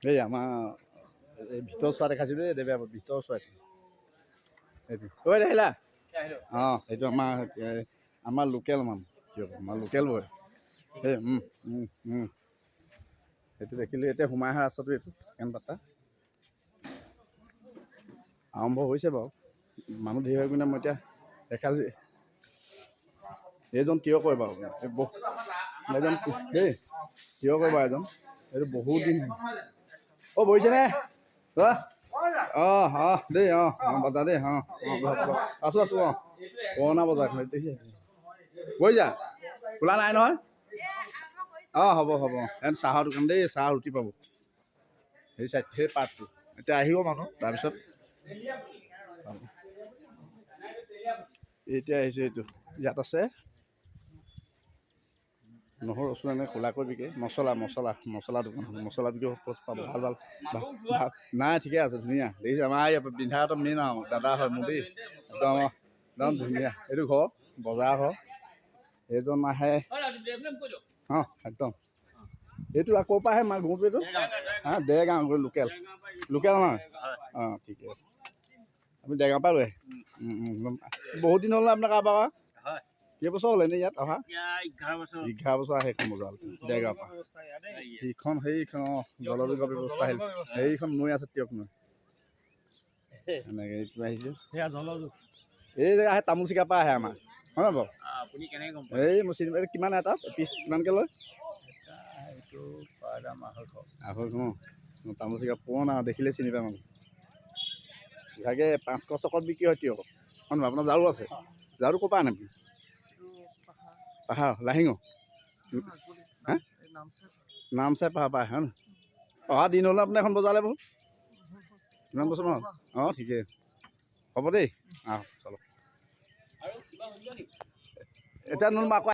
এই আমাৰ এই ভিতৰ চোৱা দেখাইছিলোঁ দেই দেৱে ভিতৰ চোৱা এইটো ঐ আহিলা অঁ এইটো আমাৰ লোকেল মানুহ আমাৰ লোকেল বয় এই সেইটো দেখিলোঁ এতিয়া সোমাই অহা ৰাস্তাটো এইটো কেনপাতা আৰম্ভ হৈছে বাৰু মানুহ ধেৰ হৈ পিনে মই এতিয়া দেখালোঁ এইজন কিয় কয় বাৰু এজন দেই কিয় কয় বাৰু এজন এইটো বহুত দিন অ' বহিছেনে দেই বজাৰ দেই আছোঁ পুৰণা বজাৰখন দেখিছে বহিছা খোলা নাই নহয় হ'ব চাহৰ দোকান দেই চাহ ৰুটি পাব সেই চাইড সেই পাৰ্টটো এতিয়া আহিব মানুহ তাৰপিছত এতিয়া আহিছোঁ এইটো ইয়াত আছে নহৰু ৰচুন এনেকৈ খোলাকৈ বিকে মছলা দোকান মছলা বিকে পাব ভাল নাই ঠিকে আছে ধুনীয়া দেখিছে আমাৰ বিন্ধাঘাটৰ মেইন আৰু দাদা হয় মোৰ দেই একদম ধুনীয়া এইটো ঘৰ বজাৰ ঘৰ এইজন আহে একদম এইটো আকৌ পৰা আহে মাৰ ঘৰটো এইটো দেৰগাঁও গৈ লোকেল আমাৰ ঠিকে আছে আপুনি দেৰগাঁৱৰ পৰা লৈ আহে বহুত দিন হ'ল আপোনাৰ কাৰোবাৰ কেইবছৰ হ'ল এনেই ইয়াত অহা 11 বছৰ আহে এখন বজাৰ দেৰগাঁৱৰ পৰা সেইখন জলযোগৰ ব্যৱস্থা আহিল সেইখন নৈ আছে তিয়ক নৈ এনেকৈ এইটো আহিছোঁ এই জেগা আহে তামোল চিকাৰ পৰা আহে আমাৰ হয় নহয় বাৰু এই মই চিনি পাই কিমান এটা পিচ কিমানকৈ লয় এইটো দাম 250 তামোল চিকাৰ পুৰণা দেখিলে চিনি পায় মানুহ ইভাগে 500 চকত বিক্ৰী হয় তিয়ক হয় নহয় আপোনাৰ জাৰু আছে জাৰু ক'ৰ পৰা আনে পাহাৰ লাহিঙৰ নাম চাই পাহাৰ পায় হয় নহয় অহা দিন হ'লে আপুনি এখন বজাৰলৈ বহুত কিমান বছৰমান হ'ল ঠিকেই হ'ব দেই চলক এতিয়া নোল আকৌ